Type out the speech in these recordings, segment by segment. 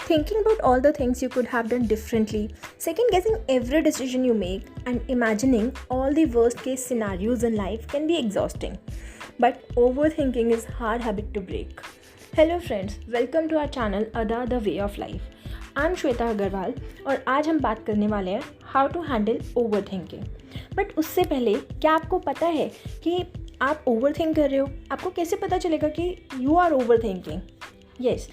Thinking about all the things you could have done differently, second guessing every decision you make, and imagining all the worst case scenarios in life can be exhausting. But overthinking is a hard habit to break. Hello friends, welcome to our channel Ada the Way of Life. I'm Shweta Agarwal और आज हम बात करने वाले हैं how to handle over thinking. But उससे पहले क्या आपको पता है कि आप ओवर थिंक कर रहे हो? आपको कैसे पता चलेगा कि you are over thinking? Yes,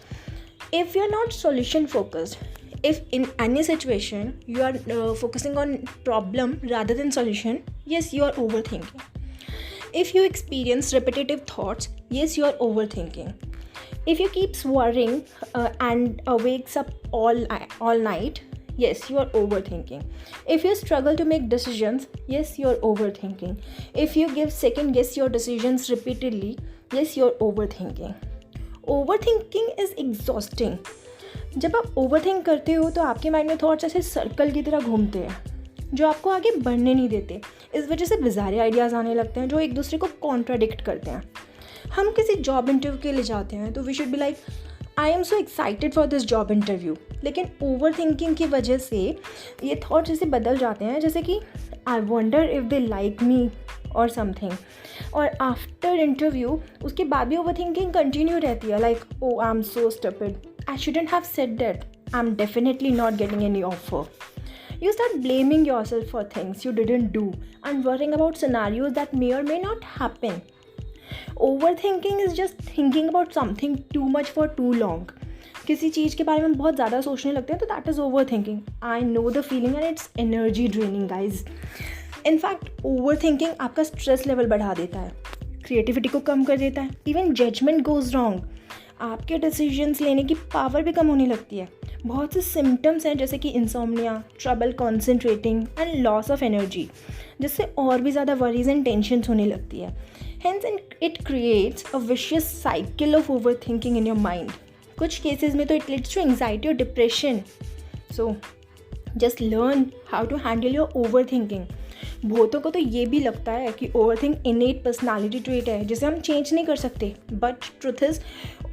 if you're not solution focused, if in any situation you are focusing on problem rather than solution, yes, you are overthinking. If you experience repetitive thoughts, yes, you are overthinking. If you keeps worrying and wakes up all night, yes, you are overthinking. If you struggle to make decisions, yes, you are overthinking. If you give second guess your decisions repeatedly, yes, you are overthinking. Overthinking is exhausting. जब आप overthink करते हो तो आपके mind में thoughts ऐसे circle की तरह घूमते हैं जो आपको आगे बढ़ने नहीं देते. इस वजह से बिज़ारे आइडियाज़ आने लगते हैं जो एक दूसरे को कॉन्ट्राडिक्ट करते हैं. हम किसी जॉब इंटरव्यू के लिए जाते हैं तो we should be like I am so excited for this job interview, लेकिन ओवरथिंकिंग की वजह से ये थॉट्स ऐसे बदल जाते हैं जैसे कि I wonder if they like me और समथिंग. और आफ्टर इंटरव्यू उसके बाद भी ओवरथिंकिंग कंटिन्यू रहती है, like oh I am so stupid, I shouldn't have said that, I am definitely not getting any offer. You start blaming yourself for things you didn't do and worrying about scenarios that may or may not happen. Overthinking is just thinking about something too much for too long. किसी चीज़ के बारे में बहुत ज़्यादा सोचने लगते हैं तो that is overthinking. I know the feeling and it's energy draining, guys. In fact over thinking आपका स्ट्रेस लेवल बढ़ा देता है, क्रिएटिविटी को कम कर देता है, इवन जजमेंट गोज़ रॉन्ग. आपके डिसीजंस लेने की पावर भी कम होने लगती है. बहुत से सिम्टम्स हैं जैसे कि insomnia, trouble concentrating and loss of energy, जिससे और भी ज़्यादा वरीज एंड टेंशन्स होने लगती है. Hence it creates a vicious cycle of over thinking in your mind. कुछ केसेस में तो इट लीड्स टू एंग्जाइटी और depression. So just learn how to handle your over thinking. बहुतों को तो ये भी लगता है कि ओवरथिंक इनेट पर्सनालिटी ट्रेट है जिसे हम चेंज नहीं कर सकते, but truth is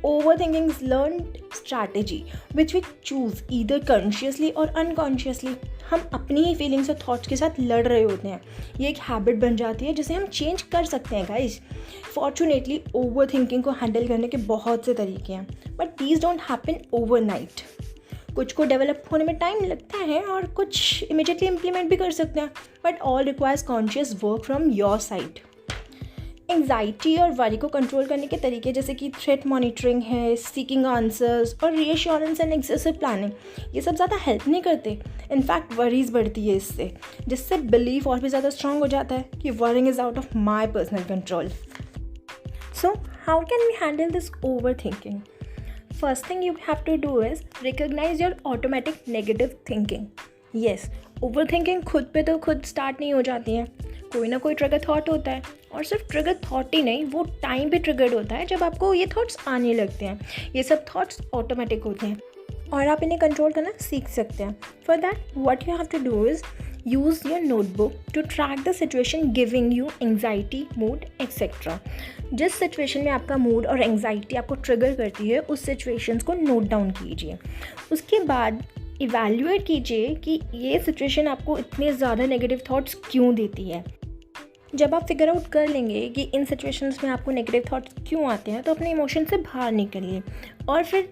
overthinking is learned strategy which we choose either consciously और अनकॉन्शियसली. हम अपनी ही फीलिंग्स और थॉट्स के साथ लड़ रहे होते हैं. ये एक हैबिट बन जाती है जिसे हम चेंज कर सकते हैं गाइज. फॉर्चुनेटली ओवरथिंकिंग को हैंडल करने के बहुत से तरीके हैं, but these don't happen overnight. कुछ को डेवलप होने में टाइम लगता है और कुछ इमीडिएटली इम्प्लीमेंट भी कर सकते हैं, but all requires conscious work from your side. Anxiety और वरी को कंट्रोल करने के तरीके जैसे कि थ्रेट मॉनिटरिंग है, सीकिंग आंसर्स और रीअश्योरेंस एंड एक्सेसिव प्लानिंग, ये सब ज़्यादा हेल्प नहीं करते. इनफैक्ट वरीज बढ़ती है इससे, जिससे बिलीफ और भी ज़्यादा स्ट्रांग हो जाता है कि worrying is out of my personal control. So how can we handle this over thinking? First thing you have to do is recognize your automatic negative thinking. Yes, overthinking खुद पे तो खुद स्टार्ट नहीं हो जाती है. कोई ना कोई ट्रिगर थॉट होता है, और सिर्फ ट्रिगर थॉट ही नहीं, वो टाइम पे ट्रिगर्ड होता है जब आपको ये थॉट्स आने लगते हैं. ये सब थॉट्स ऑटोमेटिक होते हैं और आप इन्हें कंट्रोल करना सीख सकते हैं. For that what you have to do is use your notebook to track the situation giving you anxiety, mood, etc. जिस सिचुएशन में आपका मूड और एंग्जाइटी आपको ट्रिगर करती है उस सिचुएशंस को नोट डाउन कीजिए. उसके बाद इवैल्यूएट कीजिए कि ये सिचुएशन आपको इतने ज़्यादा नेगेटिव थॉट्स क्यों देती है. जब आप फिगर आउट कर लेंगे कि इन सिचुएशंस में आपको नेगेटिव थॉट्स क्यों आते हैं तो अपने इमोशन से बाहर निकलिए और फिर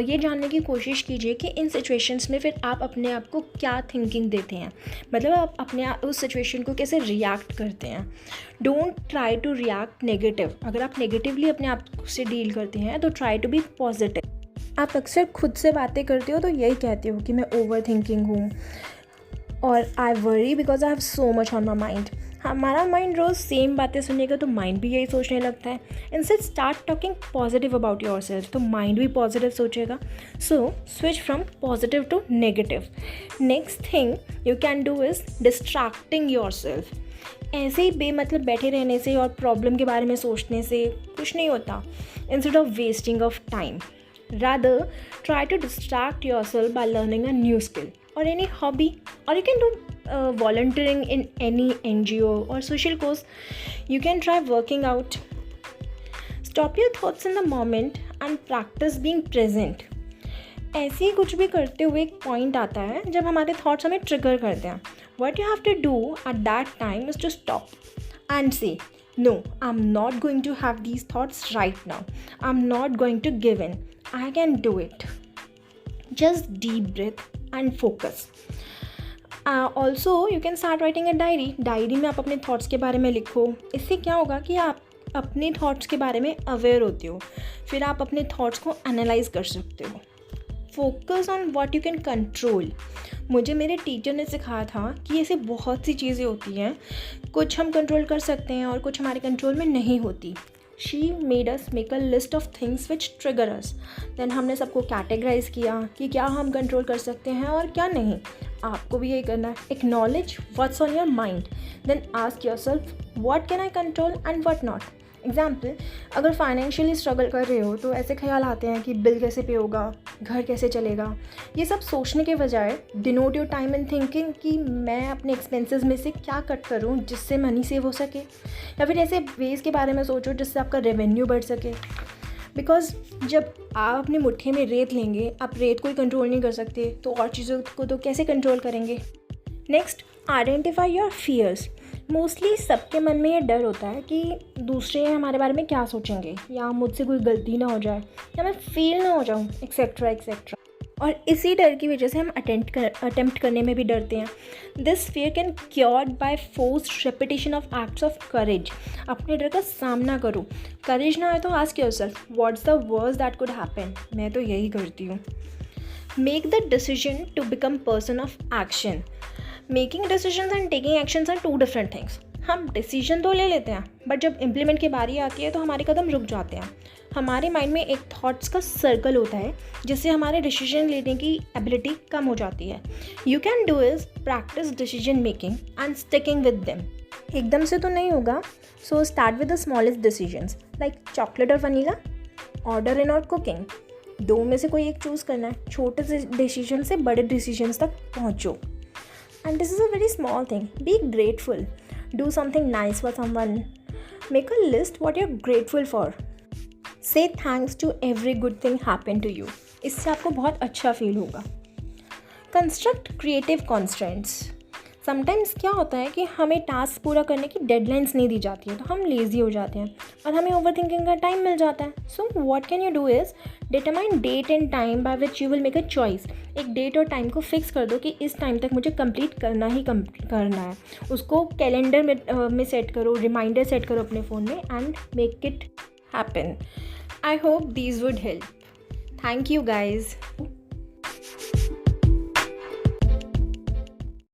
ये जानने की कोशिश कीजिए कि इन सिचुएशंस में फिर आप अपने आप को क्या थिंकिंग देते हैं, मतलब आप अपने उस सिचुएशन को कैसे रिएक्ट करते हैं. Don't try to react negative. अगर आप नेगेटिवली अपने आप से डील करते हैं तो ट्राई टू बी पॉजिटिव. आप अक्सर खुद से बातें करते हो तो यही कहते हो कि मैं ओवर थिंकिंग हूँ और I worry because I have so much on my mind. हमारा माइंड रोज़ सेम बातें सुनेगा तो माइंड भी यही सोचने लगता है. Instead start talking positive about your self, तो माइंड भी पॉजिटिव सोचेगा. So switch from positive to negative. Next thing you can do is distracting your self. ऐसे ही बेमतलब बैठे रहने से और प्रॉब्लम के बारे में सोचने से कुछ नहीं होता. Instead of wasting of time, rather try to distract yourself by learning a new skill or any hobby, or you can do volunteering in any NGO or social cause. You can try working out. Stop your thoughts in the moment and practice being present. ऐसे ही कुछ भी करते हुए एक point आता है जब हमारे थॉट्स हमें ट्रिगर करते हैं. What you have to do at that time is to stop and say no, I'm not going to have these thoughts right now. I'm not going to give in. I can do it. Just deep breath and focus. Also, you can start writing a diary. Diary में आप अपने thoughts के बारे में लिखो. इससे क्या होगा कि आप अपने थॉट्स के बारे में अवेयर होते हो. फिर आप अपने थॉट्स को एनालाइज कर सकते हो. Focus on what you can control. मुझे मेरे टीचर ने सिखाया था कि ऐसे बहुत सी चीज़ें होती हैं, कुछ हम कंट्रोल कर सकते हैं और कुछ हमारे कंट्रोल में नहीं होती. She made us make a list of things which trigger us. Then हमने सबको कैटेगराइज किया कि क्या हम कंट्रोल कर सकते हैं और क्या नहीं. आपको भी यही करना है. Acknowledge what's on your mind, then ask your self what can I control and what not. Example, अगर फाइनेंशियली स्ट्रगल कर रहे हो तो ऐसे ख्याल आते हैं कि बिल कैसे पे होगा, घर कैसे चलेगा. ये सब सोचने के बजाय denote your time in thinking कि मैं अपने एक्सपेंसेस में से क्या कट करूँ जिससे मनी सेव हो सके, या फिर ऐसे वेज के बारे में सोचो जिससे आपका रेवेन्यू बढ़ सके. बिकॉज जब आप अपनी मुट्ठी में रेत लेंगे, आप रेत को ही कंट्रोल नहीं कर सकते तो और चीज़ों को तो कैसे कंट्रोल करेंगे. Next, identify your fears. Mostly सबके मन में ये डर होता है कि दूसरे हमारे बारे में क्या सोचेंगे, या मुझसे कोई गलती ना हो जाए, या मैं फेल ना हो जाऊँ, एक्सेट्रा एक्सेट्रा. और इसी डर की वजह से हम अटेम्प्ट करने में भी डरते हैं. This fear can cured by forced repetition of acts of courage. अपने डर का सामना करो. करेज ना आए तो ask yourself what's the worst that could happen. मैं तो यही करती हूँ. Make the decision to become person of action. Making decisions and taking actions are two different things. हम डिसीजन तो ले लेते हैं, बट जब इम्प्लीमेंट की बारी आती है तो हमारे कदम रुक जाते हैं. हमारे माइंड में एक थॉट्स का सर्कल होता है जिससे हमारे डिसीजन लेने की एबिलिटी कम हो जाती है. You can do is practice decision making and sticking with them. एकदम से तो नहीं होगा, so start with the smallest decisions like chocolate और वनीला, ऑर्डर इन और कुकिंग. दो में से कोई एक चूज़ करना है. छोटे से डिसीजन से बड़े डिसीजंस तक पहुँचो. And this is a very small thing. Be grateful. Do something nice for someone. Make a list what you're grateful for. Say thanks to every good thing happen to you. इससे आपको बहुत अच्छा feel होगा. Construct creative constraints. Sometimes क्या होता है कि हमें टास्क पूरा करने की डेडलाइंस नहीं दी जाती है तो हम लेज़ी हो जाते हैं और हमें ओवर थिंकिंग का टाइम मिल जाता है. So what can you do is determine date and time by which you will make a choice. एक डेट और टाइम को फिक्स कर दो कि इस टाइम तक मुझे कंप्लीट करना ही करना है. उसको कैलेंडर में सेट करो, रिमाइंडर सेट करो अपने फ़ोन में and make it happen. I hope these would help. Thank you guys.